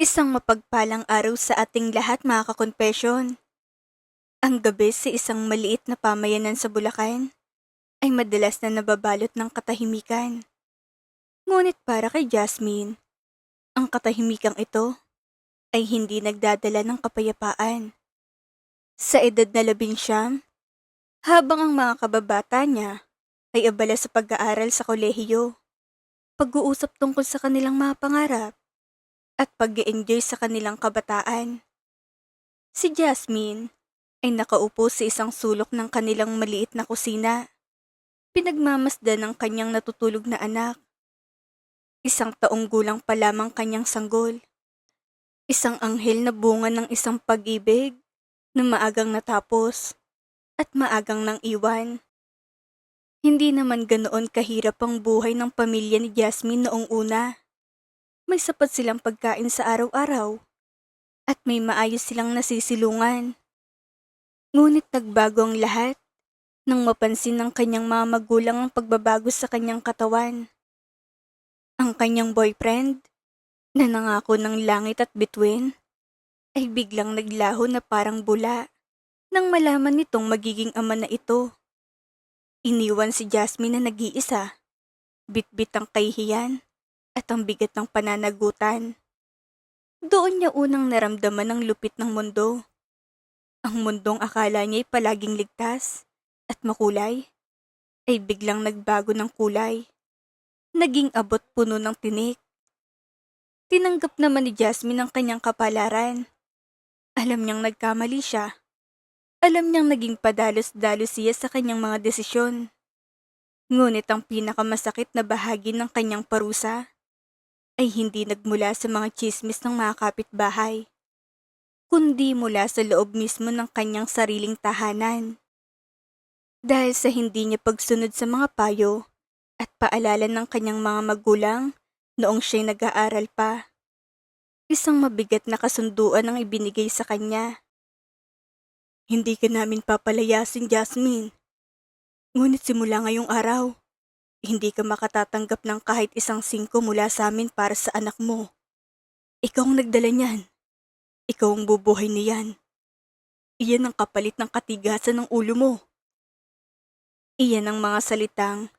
Isang mapagpalang araw sa ating lahat, mga kakonfesyon. Ang gabi sa isang maliit na pamayanan sa Bulacan ay madalas na nababalot ng katahimikan. Ngunit para kay Jasmine, ang katahimikang ito ay hindi nagdadala ng kapayapaan. Sa edad na 11, habang ang mga kababata niya ay abala sa pag-aaral sa kolehiyo, pag-uusap tungkol sa kanilang mga pangarap at pag-enjoy sa kanilang kabataan, si Jasmine ay nakaupo sa isang sulok ng kanilang maliit na kusina. Pinagmamasdan ng kanyang natutulog na anak. Isang taong gulang pa lamang kanyang sanggol. Isang anghel na bunga ng isang pag-ibig na maagang natapos at maagang nang iwan. Hindi naman ganoon kahirap ang buhay ng pamilya ni Jasmine noong una. May sapat silang pagkain sa araw-araw at may maayos silang nasisilungan. Ngunit nagbago ang lahat nang mapansin ng kanyang mga magulang ang pagbabago sa kanyang katawan. Ang kanyang boyfriend, na nangako ng langit at bituin, ay biglang naglaho na parang bula nang malaman nitong magiging ama na ito. Iniwan si Jasmine na nag-iisa, bitbit ang kahihiyan at ang bigat ng pananagutan. Doon niya unang naramdaman ang lupit ng mundo. Ang mundong akala niya'y palaging ligtas at makulay, ay biglang nagbago ng kulay. Naging abot puno ng tinik. Tinanggap naman ni Jasmine ang kanyang kapalaran. Alam niyang nagkamali siya. Alam niyang naging padalos-dalos siya sa kanyang mga desisyon. Ngunit ang pinakamasakit na bahagi ng kanyang parusa ay hindi nagmula sa mga tsismis ng mga kapitbahay, kundi mula sa loob mismo ng kanyang sariling tahanan. Dahil sa hindi niya pagsunod sa mga payo at paalala ng kanyang mga magulang noong siya'y nag-aaral pa. Isang mabigat na kasunduan ang ibinigay sa kanya. Hindi ka namin papalayasin, Jasmine. Ngunit simula ngayong araw, hindi ka makatatanggap ng kahit isang singko mula sa amin para sa anak mo. Ikaw ang nagdala niyan. Ikaw ang bubuhay niyan. Iyan ang kapalit ng katigasan ng ulo mo. Iyan ang mga salitang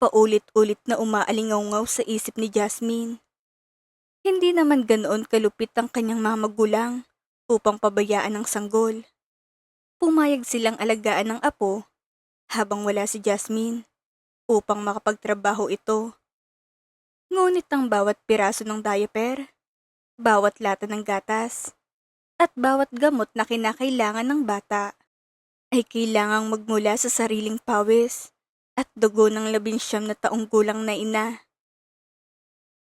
paulit-ulit na umaalingaw sa isip ni Jasmine. Hindi naman ganoon kalupit ang kanyang mga magulang upang pabayaan ang sanggol. Pumayag silang alagaan ng apo habang wala si Jasmine upang makapagtrabaho ito. Ngunit ang bawat piraso ng diaper, bawat lata ng gatas, at bawat gamot na kinakailangan ng bata ay kailangang magmula sa sariling pawis at dugo ng 11 na taong gulang na ina.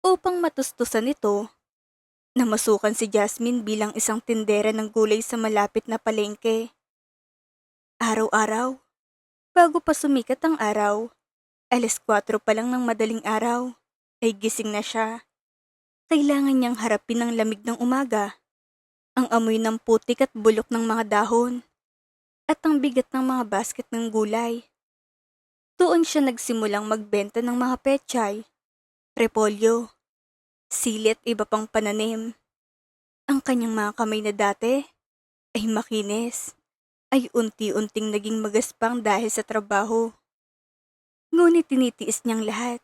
Upang matustusan ito, namasukan si Jasmine bilang isang tindera ng gulay sa malapit na palengke. Araw-araw, bago pa sumikat ang araw, 4:00 pa lang ng madaling araw, ay gising na siya. Kailangan niyang harapin ang lamig ng umaga, ang amoy ng putik at bulok ng mga dahon, at ang bigat ng mga basket ng gulay. Doon siya nagsimulang magbenta ng mga pechay, repolyo, sili at iba pang pananim. Ang kanyang mga kamay na dati ay makinis, ay unti-unting naging magaspang dahil sa trabaho. Ngunit tinitiis niyang lahat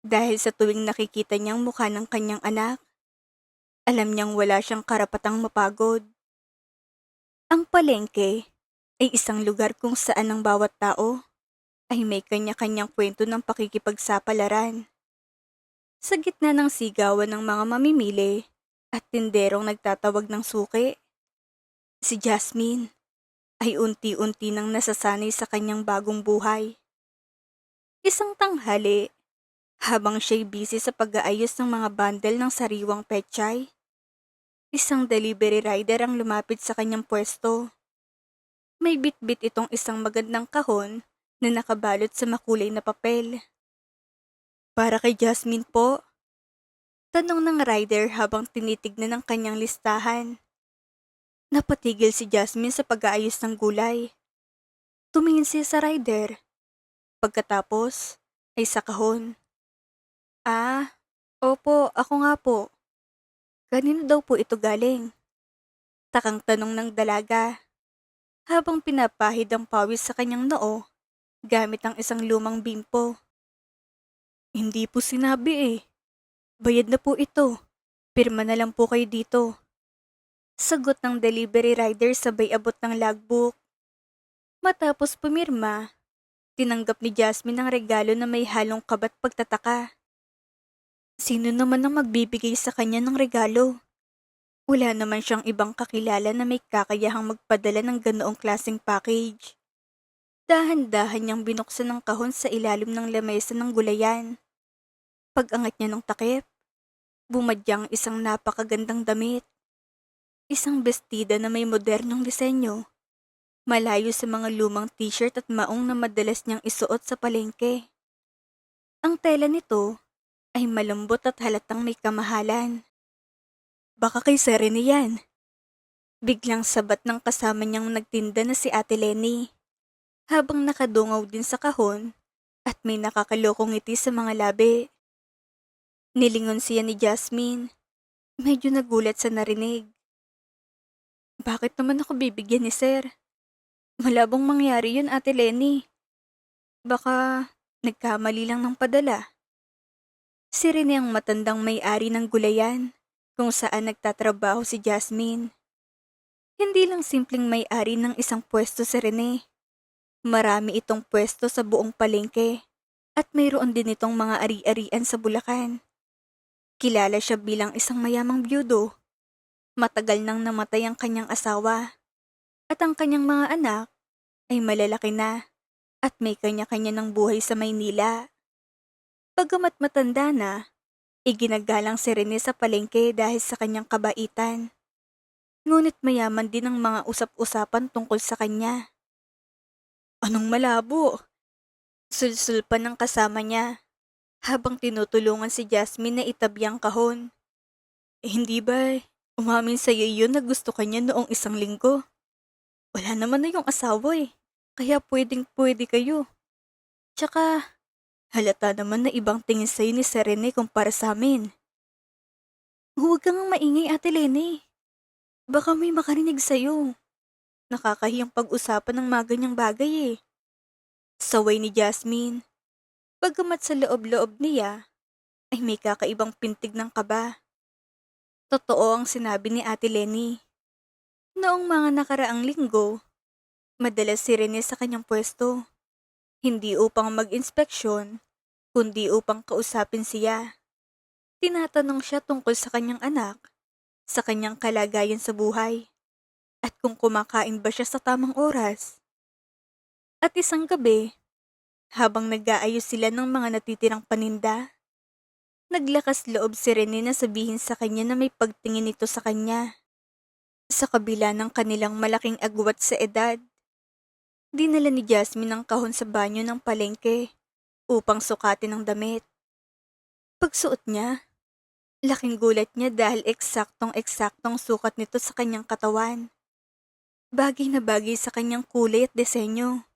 dahil sa tuwing nakikita niyang mukha ng kanyang anak, alam niyang wala siyang karapatang mapagod. Ang palengke ay isang lugar kung saan ang bawat tao ay may kanya-kanyang kwento ng pakikipagsapalaran. Sa gitna ng sigawan ng mga mamimili at tinderong nagtatawag ng suki, si Jasmine ay unti-unti nang nasasanay sa kanyang bagong buhay. Isang tanghali, habang siya'y busy sa pag-aayos ng mga bundle ng sariwang pechay, isang delivery rider ang lumapit sa kanyang pwesto. May bitbit itong isang magandang kahon na nakabalot sa makulay na papel. Para kay Jasmine po, tanong ng rider habang tinitignan ang kanyang listahan. Napatigil si Jasmine sa pag-aayos ng gulay. Tumingin siya sa rider. Pagkatapos ay sa kahon. Ah, opo, ako nga po. Kanino daw po ito galing? Takang tanong ng dalaga habang pinapahid ang pawis sa kanyang noo gamit ang isang lumang bimpo. Hindi po sinabi eh. Bayad na po ito. Pirma na lang po kayo dito. Sagot ng delivery rider sabay abot ng logbook. Matapos pumirma, tinanggap ni Jasmine ang regalo na may halong kabat pagtataka. Sino naman ang magbibigay sa kanya ng regalo? Wala naman siyang ibang kakilala na may kakayahang magpadala ng ganoong klaseng package. Dahan-dahan niyang binuksan ang kahon sa ilalim ng lamesa ng gulayan. Pag-angat niya ng takip, bumadyang isang napakagandang damit. Isang bestida na may modernong disenyo. Malayo sa mga lumang t-shirt at maong na madalas niyang isuot sa palengke. Ang tela nito ay malambot at halatang may kamahalan. Baka kay Serene yan. Biglang sabat ng kasama niyang nagtinda na si Ate Lenny. Habang nakadungaw din sa kahon at may nakakalokong ngiti sa mga labi. Nilingon siya ni Jasmine. Medyo nagulat sa narinig. Bakit naman ako bibigyan ni Sir? Malabong mangyari yun, Ate Lenny. Baka nagkamali lang ng padala. Si Rene ang matandang may-ari ng gulayan kung saan nagtatrabaho si Jasmine. Hindi lang simpleng may-ari ng isang pwesto si Rene. Marami itong pwesto sa buong palengke at mayroon din itong mga ari-arian sa Bulacan. Kilala siya bilang isang mayamang byudo. Matagal nang namatay ang kanyang asawa at ang kanyang mga anak ay malalaki na at may kanya-kanya ng buhay sa Maynila. Bagamat matanda na, iginagalang si Rene sa palengke dahil sa kanyang kabaitan. Ngunit mayaman din ang mga usap-usapan tungkol sa kanya. Anong malabo? Sulsulpan ng kasama niya habang tinutulungan si Jasmine na itabi ang kahon. Hindi ba umamin sa iyo yun na gusto kanya noong isang linggo? Wala naman na yung asawa eh, kaya pwedeng-pwede kayo. Tsaka, halata naman na ibang tingin sa'yo ni Serene kumpara sa amin. Huwag kang maingay, Ate Lene. Baka may makarinig sa'yo. Nakakahiyang pag-usapan ng mga ganyang bagay eh. Saway ni Jasmine. Bagamat sa loob-loob niya, ay may kakaibang pintig ng kaba. Totoo ang sinabi ni Ate Lenny. Noong mga nakaraang linggo, madalas si Rene sa kanyang pwesto. Hindi upang mag-inspeksyon, kundi upang kausapin siya. Tinatanong siya tungkol sa kanyang anak, sa kanyang kalagayan sa buhay, at kung kumakain ba siya sa tamang oras. At isang gabi, habang nag-aayos sila ng mga natitirang paninda, naglakas loob si Rene na sabihin sa kanya na may pagtingin ito sa kanya. Sa kabila ng kanilang malaking agwat sa edad, dinala ni Jasmine ang kahon sa banyo ng palengke upang sukatin ang damit. Pagsuot niya, laking gulat niya dahil eksaktong-eksaktong sukat nito sa kanyang katawan. Bagay na bagay sa kanyang kulay at disenyo.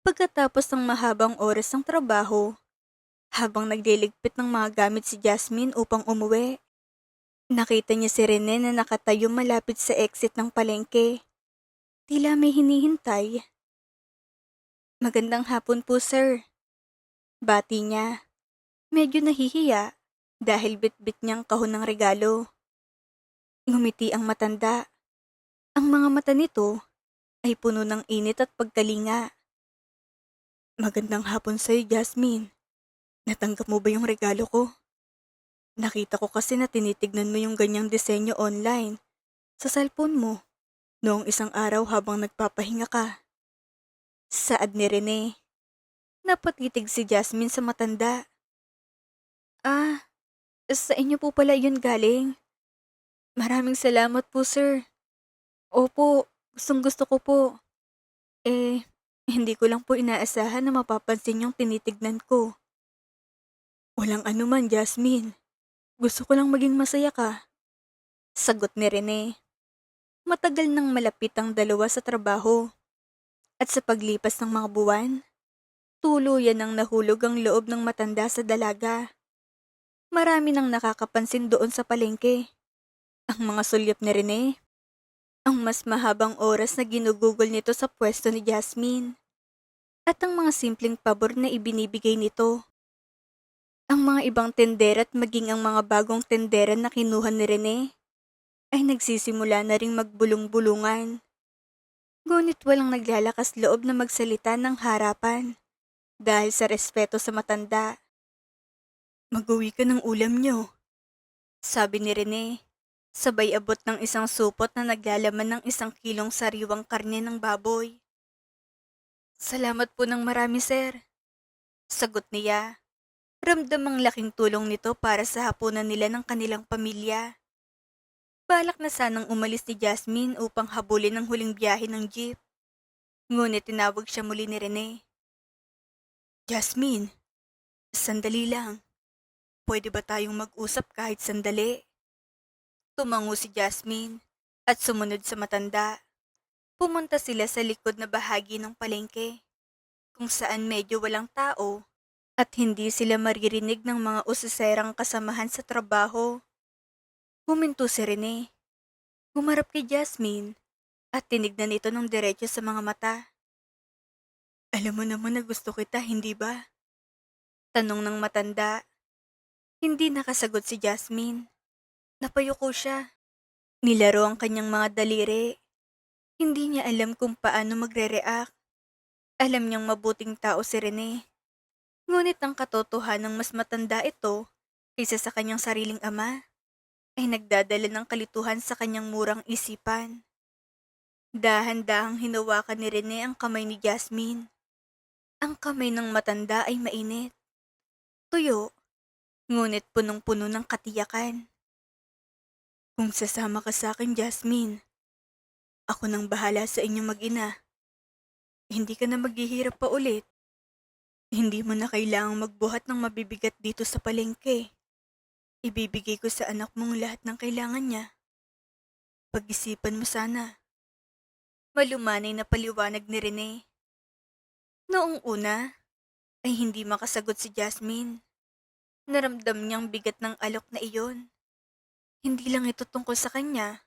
Pagkatapos ng mahabang oras ng trabaho, habang nagliligpit ng mga gamit si Jasmine upang umuwi, nakita niya si Rene na nakatayo malapit sa exit ng palengke. Tila may hinihintay. Magandang hapon po, sir. Bati niya. Medyo nahihiya dahil bitbit niyang kahon ng regalo. Ngumiti ang matanda. Ang mga mata nito ay puno ng init at pagkalinga. Magandang hapon sa'yo, Jasmine. Natanggap mo ba yung regalo ko? Nakita ko kasi na tinitignan mo yung ganyang disenyo online sa cellphone mo noong isang araw habang nagpapahinga ka. Saad ni Rene. Napatitig si Jasmine sa matanda. Ah, sa inyo po pala yun galing. Maraming salamat po, sir. Opo, gustong gusto ko po. Hindi ko lang po inaasahan na mapapansin yung tinitignan ko. Walang anuman, Jasmine. Gusto ko lang maging masaya ka. Sagot ni Rene. Matagal nang malapit ang dalawa sa trabaho. At sa paglipas ng mga buwan, tuluyan ang nahulog ang loob ng matanda sa dalaga. Marami nang nakakapansin doon sa palengke. Ang mga sulyap ni Rene, ang mas mahabang oras na ginugugol nito sa pwesto ni Jasmine, at ang mga simpleng pabor na ibinibigay nito. Ang mga ibang tendera at maging ang mga bagong tendera na kinuha ni Rene ay nagsisimula na ring magbulong-bulungan. Ngunit walang naglalakas loob na magsalita ng harapan dahil sa respeto sa matanda. Mag-uwi ka ng ulam niyo, sabi ni Rene, sabay abot ng isang supot na naglalaman ng 1 kilong sariwang karne ng baboy. Salamat po ng marami, sir, sagot niya. Ramdam ang laking tulong nito para sa hapunan nila ng kanilang pamilya. Balak na sanang umalis ni Jasmine upang habulin ang huling biyahe ng jeep. Ngunit tinawag siya muli ni Rene. Jasmine, sandali lang. Pwede ba tayong mag-usap kahit sandali? Tumango si Jasmine at sumunod sa matanda. Pumunta sila sa likod na bahagi ng palengke, kung saan medyo walang tao at hindi sila maririnig ng mga usiserang kasamahan sa trabaho. Huminto si Rene. Humarap kay Jasmine at tinignan ito ng diretso sa mga mata. Alam mo naman na gusto kita, hindi ba? Tanong ng matanda. Hindi nakasagot si Jasmine. Napayuko siya. Nilaro ang kanyang mga daliri. Hindi niya alam kung paano magre-react. Alam niyang mabuting tao si Rene. Ngunit ang katotohanang mas matanda ito kaysa sa kanyang sariling ama ay nagdadala ng kalituhan sa kanyang murang isipan. Dahan-dahang hinawakan ni Rene ang kamay ni Jasmine. Ang kamay ng matanda ay mainit. Tuyo, ngunit punong-puno ng katiyakan. Kung sasama ka sa akin, Jasmine, ako nang bahala sa inyong mag-ina. Hindi ka na maghihirap pa ulit. Hindi mo na kailangang magbuhat ng mabibigat dito sa palengke. Ibibigay ko sa anak mong lahat ng kailangan niya. Pag-isipan mo sana. Malumanay na paliwanag ni Rene. Noong una, ay hindi makasagot si Jasmine. Naramdam niyang bigat ng alok na iyon. Hindi lang ito tungkol sa kanya,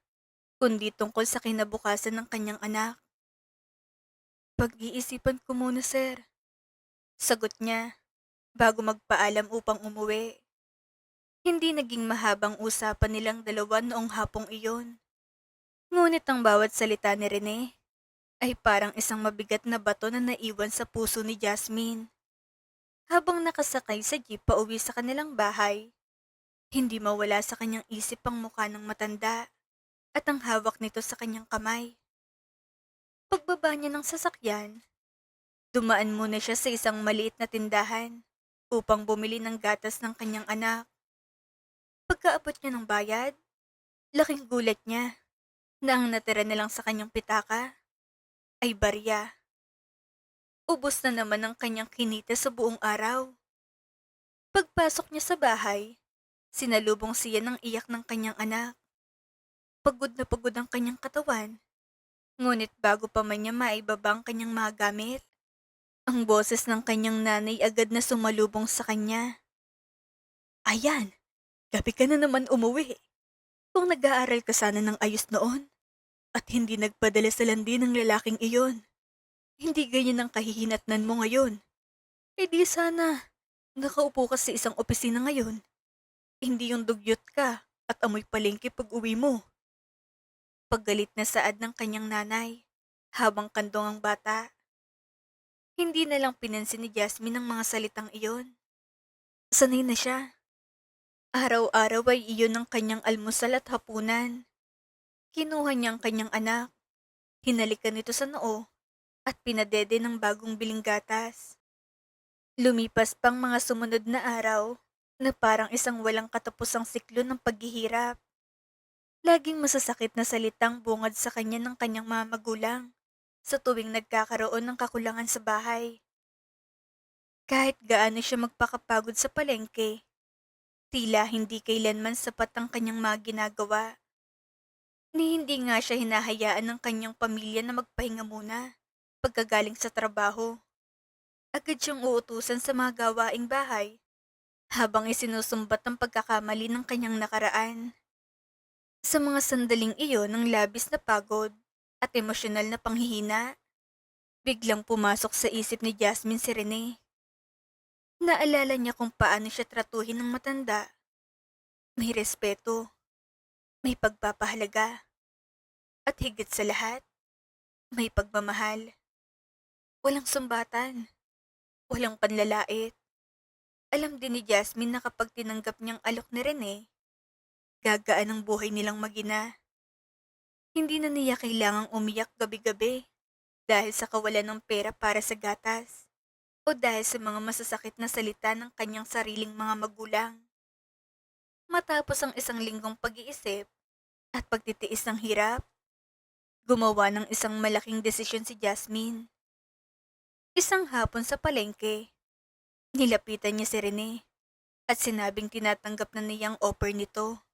kundi tungkol sa kinabukasan ng kanyang anak. Pag-iisipan ko muna, sir. Sagot niya, bago magpaalam upang umuwi. Hindi naging mahabang usapan nilang dalawa noong hapong iyon. Ngunit ang bawat salita ni Rene ay parang isang mabigat na bato na naiwan sa puso ni Jasmine. Habang nakasakay sa jeep pauwi sa kanilang bahay, hindi mawala sa kanyang isip ang mukha ng matanda at ang hawak nito sa kanyang kamay. Pagbaba niya ng sasakyan, dumaan muna siya sa isang maliit na tindahan upang bumili ng gatas ng kanyang anak. Pagkaabot niya ng bayad, laking gulat niya na ang natira na lang sa kanyang pitaka ay barya. Ubos na naman ang kanyang kinita sa buong araw. Pagpasok niya sa bahay, sinalubong siya ng iyak ng kanyang anak. Pagod na pagod ang kanyang katawan. Ngunit bago pa man niya maibaba ang kanyang mga gamit, ang boses ng kanyang nanay agad na sumalubong sa kanya. Ayan, gabi ka na naman umuwi. Kung nag-aaral ka sana ng ayos noon at hindi nagpadala sa landi ng lalaking iyon, hindi ganyan ang kahihinatnan mo ngayon. Eh di sana, nakaupo ka sa isang opisina ngayon. Hindi yung dugyot ka at amoy palengke pag uwi mo. Paggalit na saad ng kanyang nanay, habang kandong ang bata. Hindi na lang pinansin ni Jasmine ang mga salitang iyon. Sanay na siya. Araw-araw ay iyon ang kanyang almusal at hapunan. Kinuha niya ang kanyang anak, hinalikan nito sa noo, at pinadede ng bagong biling gatas. Lumipas pang mga sumunod na araw na parang isang walang katapusang siklo ng paghihirap. Laging masasakit na salitang bungad sa kanya ng kanyang mga magulang sa tuwing nagkakaroon ng kakulangan sa bahay. Kahit gaano siya magpakapagod sa palengke, tila hindi kailanman sapat ang kanyang mga ginagawa. Ni hindi nga siya hinahayaan ng kanyang pamilya na magpahinga muna pagkagaling sa trabaho. Agad siyang uutusan sa mga gawaing bahay habang isinusumbat ang pagkakamali ng kanyang nakaraan. Sa mga sandaling iyon ng labis na pagod at emosyonal na panghihina, biglang pumasok sa isip ni Jasmine si Rene. Naalala niya kung paano siya tratuhin ng matanda. May respeto, may pagpapahalaga, at higit sa lahat, may pagmamahal. Walang sumbatan, walang panlalait. Alam din ni Jasmine na kapag tinanggap niyang alok ni Rene, gagaan ang buhay nilang magina. Hindi na niya kailangang umiyak gabi-gabi dahil sa kawalan ng pera para sa gatas o dahil sa mga masasakit na salita ng kanyang sariling mga magulang. Matapos ang isang linggong pag-iisip at pagtitiis ng hirap, gumawa ng isang malaking desisyon si Jasmine. Isang hapon sa palengke, nilapitan niya si Rene at sinabing tinatanggap na niyang offer nito.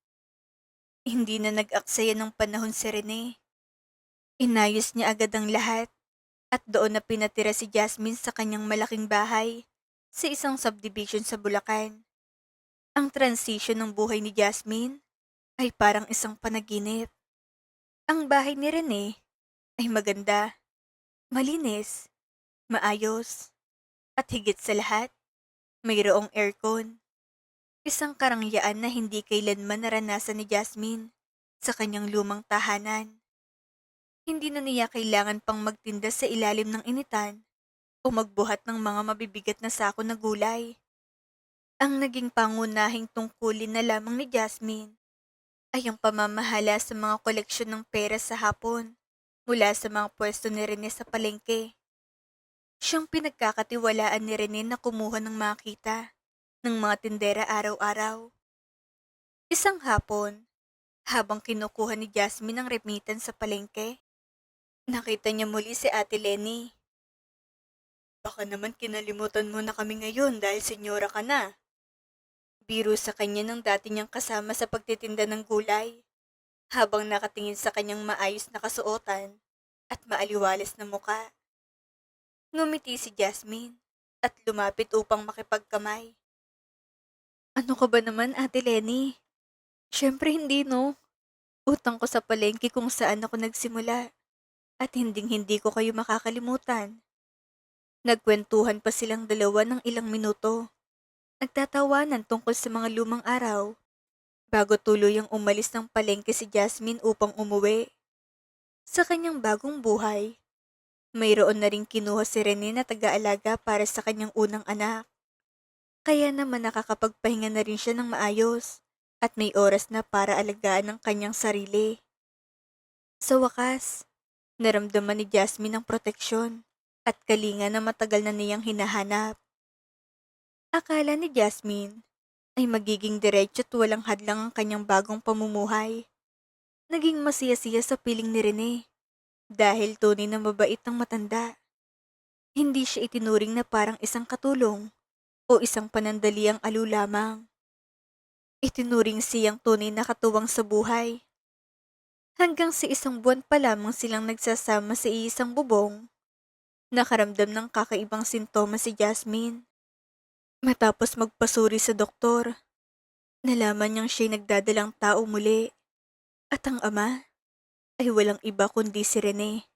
Hindi na nag-aksaya ng panahon si Rene. Inayos niya agad ang lahat at doon na pinatira si Jasmine sa kanyang malaking bahay sa isang subdivision sa Bulacan. Ang transition ng buhay ni Jasmine ay parang isang panaginip. Ang bahay ni Rene ay maganda, malinis, maayos, at higit sa lahat, mayroong aircon. Isang karangyaan na hindi kailanman naranasan ni Jasmine sa kanyang lumang tahanan. Hindi na niya kailangan pang magtinda sa ilalim ng initan o magbuhat ng mga mabibigat na sako na gulay. Ang naging pangunahing tungkulin na lamang ni Jasmine ay ang pamamahala sa mga koleksyon ng pera sa hapon mula sa mga pwesto ni Rene sa palengke. Siyang pinagkakatiwalaan ni Rene na kumuha ng mga kita ng mga tindera araw-araw. Isang hapon, habang kinukuha ni Jasmine ang remittance sa palengke, nakita niya muli si Ate Lenny. Baka naman kinalimutan mo na kami ngayon dahil senyora ka na. Biro sa kanya ng dati niyang kasama sa pagtitinda ng gulay, habang nakatingin sa kanyang maayos na kasuotan at maaliwalas na muka. Ngumiti si Jasmine at lumapit upang makipagkamay. Ano ka ba naman, Ate Lenny? Siyempre hindi, no? Utang ko sa palengke kung saan ako nagsimula at hinding-hindi ko kayo makakalimutan. Nagkwentuhan pa silang dalawa ng ilang minuto. Nagtatawanan tungkol sa mga lumang araw bago tuluyang umalis ng palengke si Jasmine upang umuwi. Sa kanyang bagong buhay, mayroon na ring kinuha si Rene na taga-alaga para sa kanyang unang anak. Kaya naman nakakapagpahinga na rin siya ng maayos at may oras na para alagaan ang kanyang sarili. Sa wakas, naramdaman ni Jasmine ang proteksyon at kalinga na matagal na niyang hinahanap. Akala ni Jasmine ay magiging diretso at walang hadlang ang kanyang bagong pamumuhay. Naging masaya-siya sa piling ni Rene dahil tunay na mabait ang matanda. Hindi siya itinuring na parang isang katulong o isang panandaliang alo lamang. Itinuring siyang tunay na katuwang sa buhay. Hanggang sa isang buwan pa lamang silang nagsasama sa iisang bubong, nakaramdam ng kakaibang sintomas si Jasmine. Matapos magpasuri sa doktor, nalaman niyang siya'y nagdadalang tao muli. At ang ama ay walang iba kundi si Rene.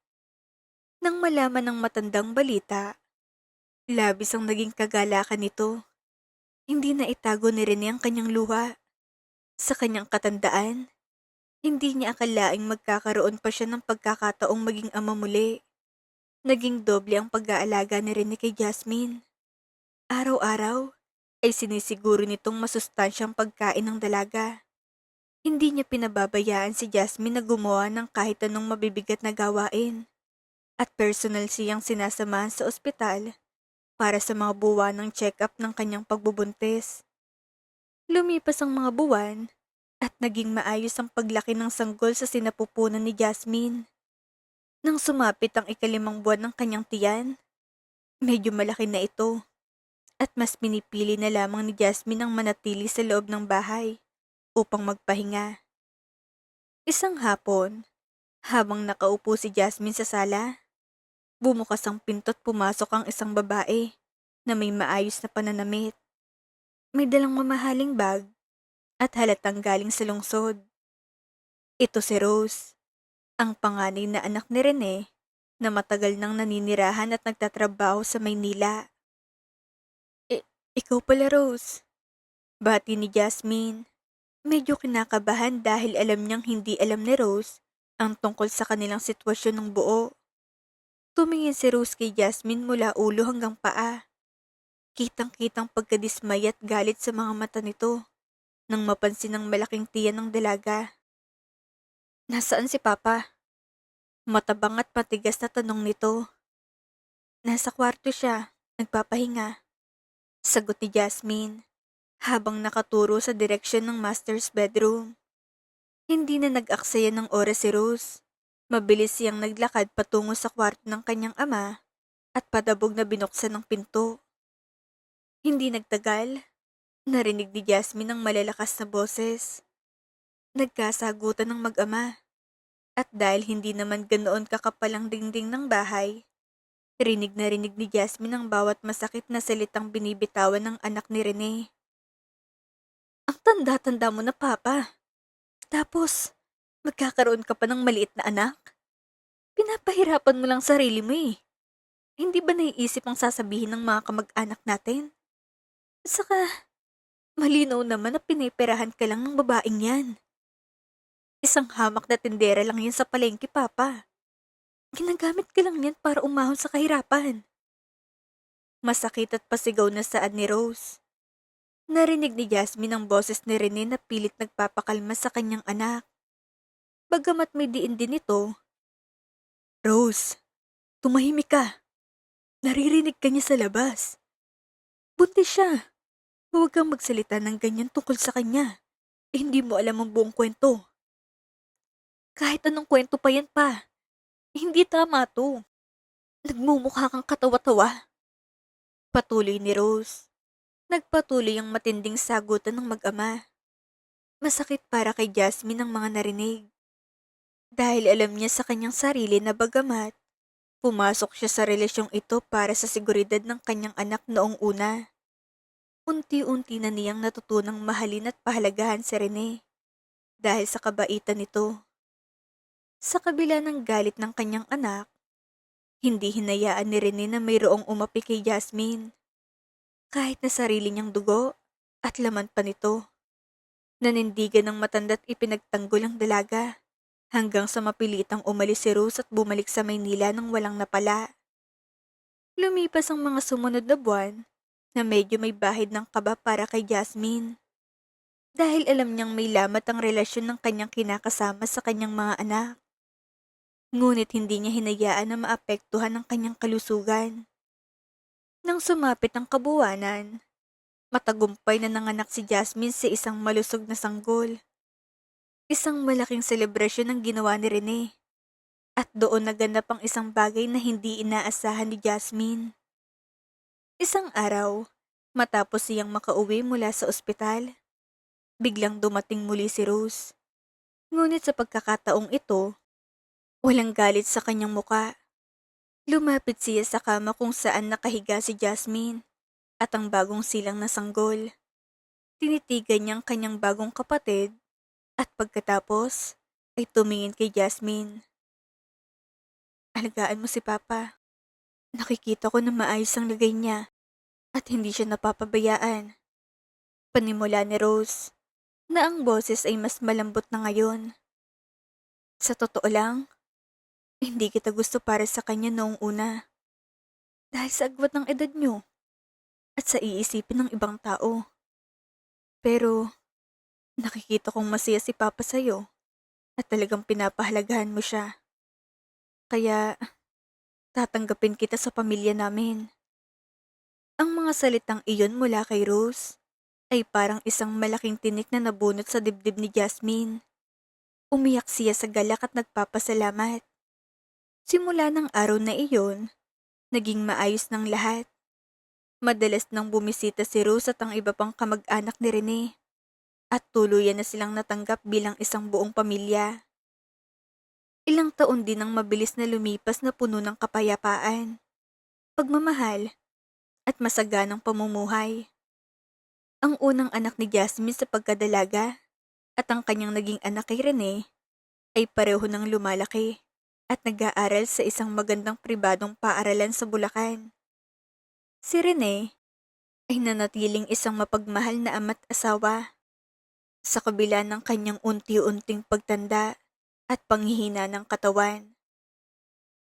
Nang malaman ng matandang balita, labis ang naging kagalakan nito. Hindi na itago ni Rene ang kanyang luha. Sa kanyang katandaan, hindi niya akalaing magkakaroon pa siya ng pagkakataong maging ama muli. Naging doble ang pag-aalaga ni Rene kay Jasmine. Araw-araw ay sinisiguro nitong masustansyang pagkain ng dalaga. Hindi niya pinababayaan si Jasmine na gumawa ng kahit anong mabibigat na gawain. At personal siyang sinasamahan sa ospital para sa mga buwan ng check-up ng kanyang pagbubuntis. Lumipas ang mga buwan at naging maayos ang paglaki ng sanggol sa sinapupunan ni Jasmine. Nang sumapit ang ikalimang buwan ng kanyang tiyan, medyo malaki na ito at mas pinipili na lamang ni Jasmine ang manatili sa loob ng bahay upang magpahinga. Isang hapon, habang nakaupo si Jasmine sa sala, bumukas ang pinto't pumasok ang isang babae na may maayos na pananamit. May dalang mamahaling bag at halatang galing sa lungsod. Ito si Rose, ang panganay na anak ni Rene na matagal nang naninirahan at nagtatrabaho sa Maynila. I- ikaw pala, Rose. Bati ni Jasmine. Medyo kinakabahan dahil alam niyang hindi alam ni Rose ang tungkol sa kanilang sitwasyon ng buo. Tumingin si Rose kay Jasmine mula ulo hanggang paa. Kitang-kitang pagkadismay at galit sa mga mata nito nang mapansin ang malaking tiyan ng dalaga. Nasaan si Papa? Matabang at matigas na tanong nito. Nasa kwarto siya, nagpapahinga. Sagot ni Jasmine habang nakaturo sa direksyon ng master's bedroom. Hindi na nag-aksaya ng oras si Rose. Mabilis siyang naglakad patungo sa kwarto ng kanyang ama at padabog na binuksan ng pinto. Hindi nagtagal, narinig ni Jasmine ang malalakas na boses. Nagkasagutan ng mag-ama. At dahil hindi naman ganoon kakapal ang dingding ng bahay, rinig na rinig ni Jasmine ang bawat masakit na salitang binibitawan ng anak ni Rene. Ang tanda-tanda mo na, Papa. Tapos, magkakaroon ka pa ng maliit na anak? Pinapahirapan mo lang sarili mo eh. Hindi ba naiisip ang sasabihin ng mga kamag-anak natin? Saka, malinaw naman na piniperahan ka lang ng babaeng yan. Isang hamak na tindera lang yan sa palengke, Papa. Ginagamit ka lang yan para umahon sa kahirapan. Masakit at pasigaw na saad ni Rose. Narinig ni Jasmine ang boses ni Rene na pilit nagpapakalma sa kanyang anak. Bagamat may diin din ito, Rose, tumahimik ka. Naririnig ka niya sa labas. Buntis siya. Huwag kang magsalita ng ganyan tungkol sa kanya. Hindi mo alam ang buong kwento. Kahit anong kwento pa yan pa. Hindi tama to. Nagmumukha kang katawa-tawa. Patuloy ni Rose. Nagpatuloy ang matinding sagutan ng mag-ama. Masakit para kay Jasmine ang mga narinig. Dahil alam niya sa kanyang sarili na bagamat pumasok siya sa relasyong ito para sa seguridad ng kanyang anak noong una. Unti-unti na niyang natutunang mahalin at pahalagahan si Rene dahil sa kabaitan nito. Sa kabila ng galit ng kanyang anak, hindi hinayaan ni Rene na mayroong umapi kay Jasmine. Kahit na sarili niyang dugo at laman pa nito. Nanindigan ng matanda't ipinagtanggol ang dalaga hanggang sa mapilitang umalis si Rose at bumalik sa Maynila nang walang napala. Lumipas ang mga sumunod na buwan na medyo may bahid ng kaba para kay Jasmine. Dahil alam niyang may lamat ang relasyon ng kanyang kinakasama sa kanyang mga anak. Ngunit hindi niya hinayaan na maapektuhan ang kanyang kalusugan. Nang sumapit ang kabuwanan, matagumpay na nanganak si Jasmine sa isang malusog na sanggol. Isang malaking selebrasyon ang ginawa ni Rene. At doon naganap ang isang bagay na hindi inaasahan ni Jasmine. Isang araw, matapos siyang makauwi mula sa ospital, biglang dumating muli si Rose. Ngunit sa pagkakataong ito, walang galit sa kanyang muka. Lumapit siya sa kama kung saan nakahiga si Jasmine at ang bagong silang na sanggol. Tinitigan niya ang kanyang bagong kapatid at pagkatapos ay tumingin kay Jasmine. Alagaan mo si Papa. Nakikita ko na maayos ang lagay niya at hindi siya napapabayaan. Panimula ni Rose na ang boses ay mas malambot na ngayon. Sa totoo lang, hindi kita gusto para sa kanya noong una. Dahil sa agwat ng edad niyo at sa iisipin ng ibang tao. Pero nakikita kong masaya si Papa sa'yo at talagang pinapahalagahan mo siya. Kaya tatanggapin kita sa pamilya namin. Ang mga salitang iyon mula kay Rose ay parang isang malaking tinik na nabunot sa dibdib ni Jasmine. Umiyak siya sa galak at nagpapasalamat. Simula ng araw na iyon, naging maayos ng lahat. Madalas nang bumisita si Rose at ang iba pang kamag-anak ni Rene. At tuluyan na silang natanggap bilang isang buong pamilya. Ilang taon din ang mabilis na lumipas na puno ng kapayapaan, pagmamahal, at masaganang pamumuhay. Ang unang anak ni Jasmine sa pagkadalaga at ang kanyang naging anak kay Rene ay pareho ng lumalaki at nag-aaral sa isang magandang pribadong paaralan sa Bulacan. Si Rene ay nanatiling isang mapagmahal na ama't asawa sa kabila ng kanyang unti-unting pagtanda at panghihina ng katawan.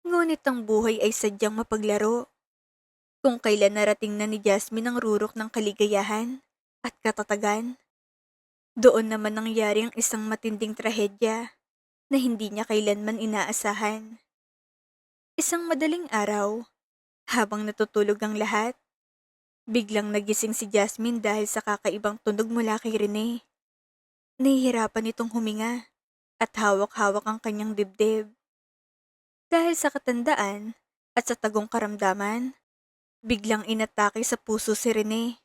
Ngunit ang buhay ay sadyang mapaglaro. Kung kailan narating na ni Jasmine ang rurok ng kaligayahan at katatagan, doon naman nangyari ang isang matinding trahedya na hindi niya kailanman inaasahan. Isang madaling araw, habang natutulog ang lahat, biglang nagising si Jasmine dahil sa kakaibang tunog mula kay Rene. Nahihirapan itong huminga at hawak-hawak ang kanyang dibdib. Dahil sa katandaan at sa tagong karamdaman, biglang inatake sa puso si Rene.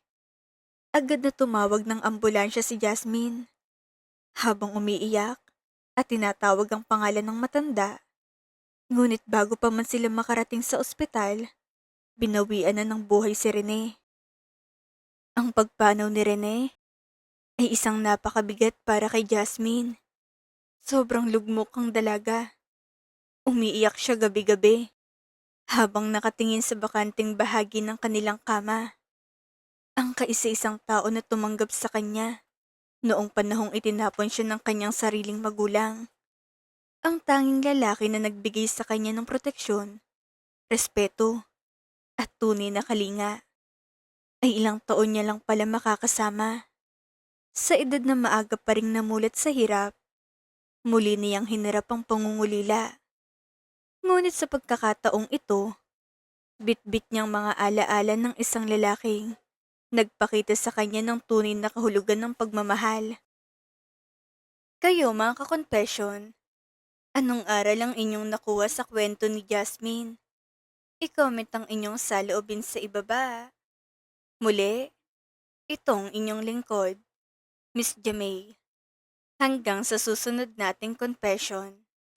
Agad na tumawag ng ambulansya si Jasmine. Habang umiiyak at tinatawag ang pangalan ng matanda, ngunit bago pa man sila makarating sa ospital, binawian na ng buhay si Rene. Ang pagpanaw ni Rene ay isang napakabigat para kay Jasmine. Sobrang lugmok ang dalaga. Umiiyak siya gabi-gabi habang nakatingin sa bakanting bahagi ng kanilang kama. Ang kaisa-isang tao na tumanggap sa kanya noong panahong itinapon siya ng kanyang sariling magulang. Ang tanging lalaki na nagbigay sa kanya ng proteksyon, respeto, at tunay na kalinga ay ilang taon niya lang pala makakasama. Sa edad na maaga pa ring namulat sa hirap, muli niyang hinarap ang pangungulila. Ngunit sa pagkakataong ito, bitbit niyang mga alaala ng isang lalaking nagpakita sa kanya ng tunay na kahulugan ng pagmamahal. Kayo mga ka-confession, anong aral ang inyong nakuha sa kwento ni Jasmine? I-comment ang inyong saloobin sa ibaba. Muli, itong inyong lingkod, Miss Jamay. Hanggang sa susunod nating confession.